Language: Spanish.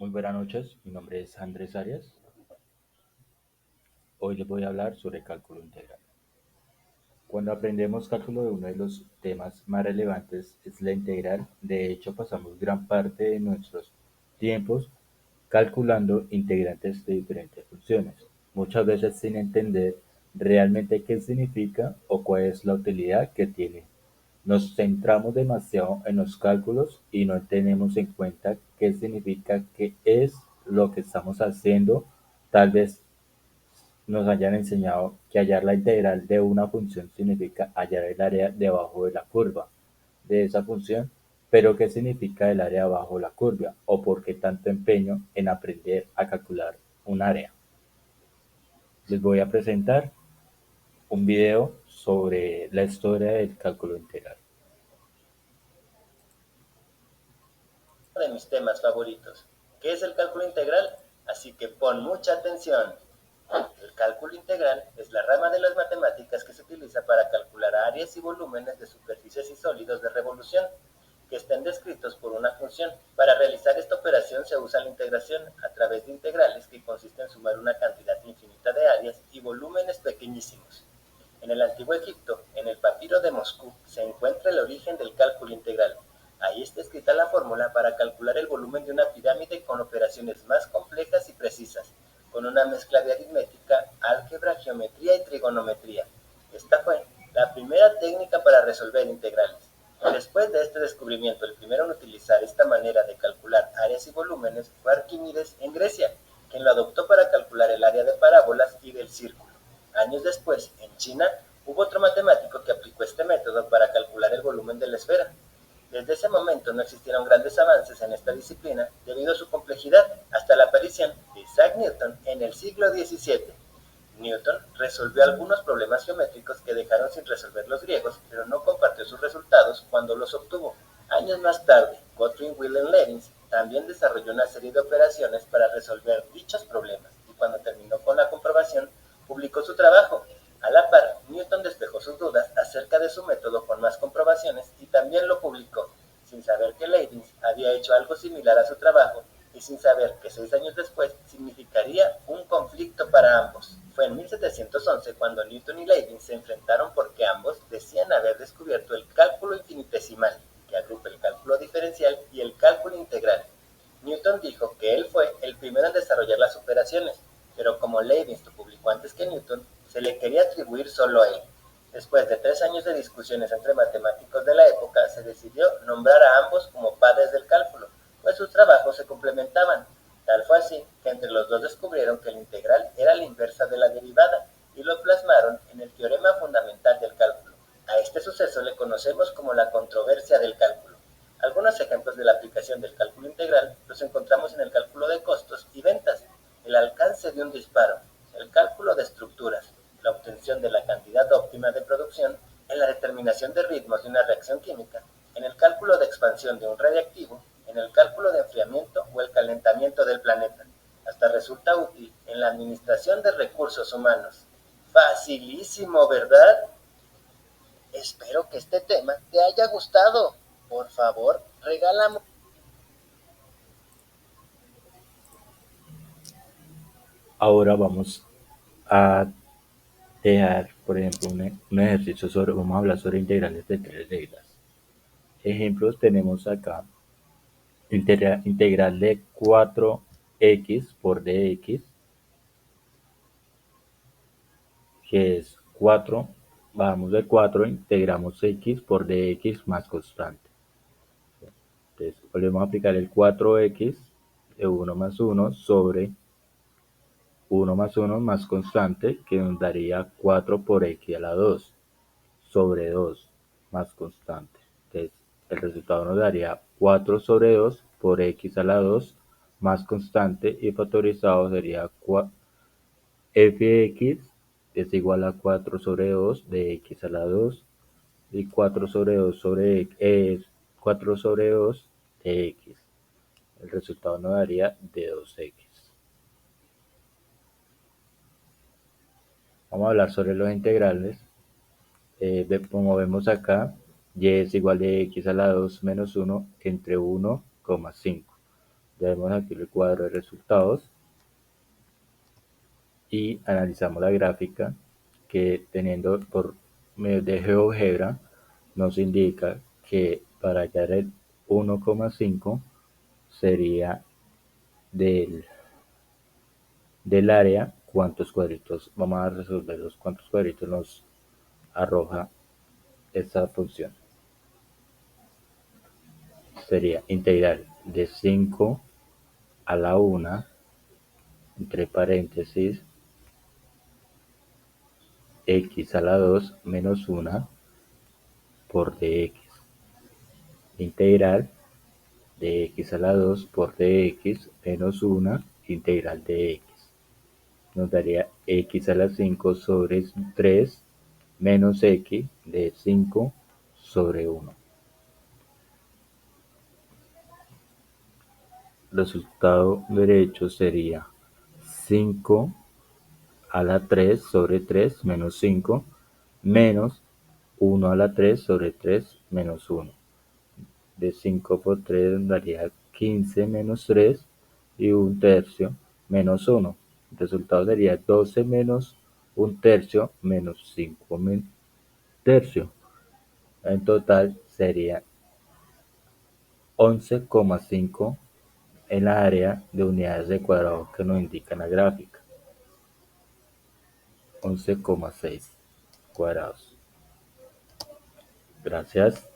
Muy buenas noches, mi nombre es Andrés Arias. Hoy les voy a hablar sobre cálculo integral. Cuando aprendemos cálculo, uno de los temas más relevantes es la integral. De hecho, pasamos gran parte de nuestros tiempos calculando integrantes de diferentes funciones, muchas veces sin entender realmente qué significa o cuál es la utilidad que tiene. Nos centramos demasiado en los cálculos y no tenemos en cuenta qué significa, qué es lo que estamos haciendo. Tal vez nos hayan enseñado que hallar la integral de una función significa hallar el área debajo de la curva de esa función, pero ¿qué significa el área bajo la curva? ¿O por qué tanto empeño en aprender a calcular un área? Les voy a presentar un video sobre la historia del cálculo integral. De mis temas favoritos. ¿Qué es el cálculo integral? Así que pon mucha atención. El cálculo integral es la rama de las matemáticas que se utiliza para calcular áreas y volúmenes de superficies y sólidos de revolución que estén descritos por una función. Para realizar esta operación se usa la integración a través de integrales que consiste en sumar una cantidad infinita de áreas y volúmenes pequeñísimos. En el antiguo Egipto, en el papiro de Moscú, se encuentra el origen del cálculo integral. Ahí está escrita la fórmula para calcular el volumen de una pirámide con operaciones más complejas y precisas, con una mezcla de aritmética, álgebra, geometría y trigonometría. Esta fue la primera técnica para resolver integrales. Después de este descubrimiento, el primero en utilizar esta manera de calcular áreas y volúmenes fue Arquímedes en Grecia, quien lo adoptó para calcular el área de parábolas y del círculo. Años después, en China, hubo otro matemático que aplicó este método para calcular el volumen de la esfera. Desde ese momento no existieron grandes avances en esta disciplina debido a su complejidad, hasta la aparición de Isaac Newton en el siglo XVII. Newton resolvió algunos problemas geométricos que dejaron sin resolver los griegos, pero no compartió sus resultados cuando los obtuvo. Años más tarde, Gottfried Wilhelm Leibniz también desarrolló una serie de operaciones para resolver dichos problemas, y cuando terminó con la comprobación, publicó su trabajo. A la par, Newton despejó sus dudas acerca de su método con más comprobaciones y también lo publicó, sin saber que Leibniz había hecho algo similar a su trabajo y sin saber que 6 años después significaría un conflicto para ambos. Fue en 1711 cuando Newton y Leibniz se enfrentaron porque ambos decían haber descubierto el cálculo infinitesimal, que agrupa el cálculo diferencial y el cálculo integral. Newton dijo que él fue el primero en desarrollar las operaciones, pero como Leibniz lo publicó antes que Newton, se le quería atribuir solo a él. Después de 3 años de discusiones entre matemáticos de la época, se decidió nombrar a ambos como padres del cálculo, pues sus trabajos se complementaban. Tal fue así que entre los dos descubrieron que la integral era la inversa de la derivada y lo plasmaron en el teorema fundamental del cálculo. A este suceso le conocemos como la controversia del cálculo. Algunos ejemplos de la aplicación del cálculo integral los encontramos en el cálculo de costos y ventas, el alcance de un disparo, el cálculo de estructuras, la obtención de la cantidad óptima de producción, en la determinación de ritmos de una reacción química, en el cálculo de expansión de un radiactivo, en el cálculo de enfriamiento o el calentamiento del planeta. Hasta resulta útil en la administración de recursos humanos. Facilísimo, ¿verdad? Espero que este tema te haya gustado. Por favor, regálame. Ahora vamos a dejar, por ejemplo, un ejercicio sobre, vamos a hablar sobre integrales de tres reglas. Ejemplos tenemos acá, integral de 4x por dx, que es 4, bajamos de 4, integramos x por dx más constante. Entonces, volvemos a aplicar el 4x de 1 más 1 sobre 1 más 1 más constante, que nos daría 4 por x a la 2 sobre 2 más constante. Entonces, el resultado nos daría 4 sobre 2 por x a la 2 más constante, y factorizado sería fx es igual a 4 sobre 2 de x a la 2, y 4 sobre 2 sobre x es 4 sobre 2 de x. El resultado nos daría de 2x. Vamos a hablar sobre los integrales. Como vemos acá, y es igual de x a la 2 menos 1 entre 1,5. Ya vemos aquí el cuadro de resultados y analizamos la gráfica que teniendo por medio de GeoGebra nos indica que para hallar el 1,5 sería del, del área cuántos cuadritos, vamos a resolver los cuántos cuadritos nos arroja esta función. Sería integral de 5 a la 1 entre paréntesis x a la 2 menos 1 por dx. Integral de x a la 2 por dx menos 1 integral de x. Nos daría x a la 5 sobre 3 menos x de 5 sobre 1. Resultado derecho sería 5 a la 3 sobre 3 menos 5 menos 1 a la 3 sobre 3 menos 1. De 5 por 3 daría 15 menos 3 y 1/3 menos 1. El resultado sería 12 menos 1/3 menos 5 tercio. En total sería 11,5 en la área de unidades de cuadrado que nos indica la gráfica. 11,6 cuadrados. Gracias.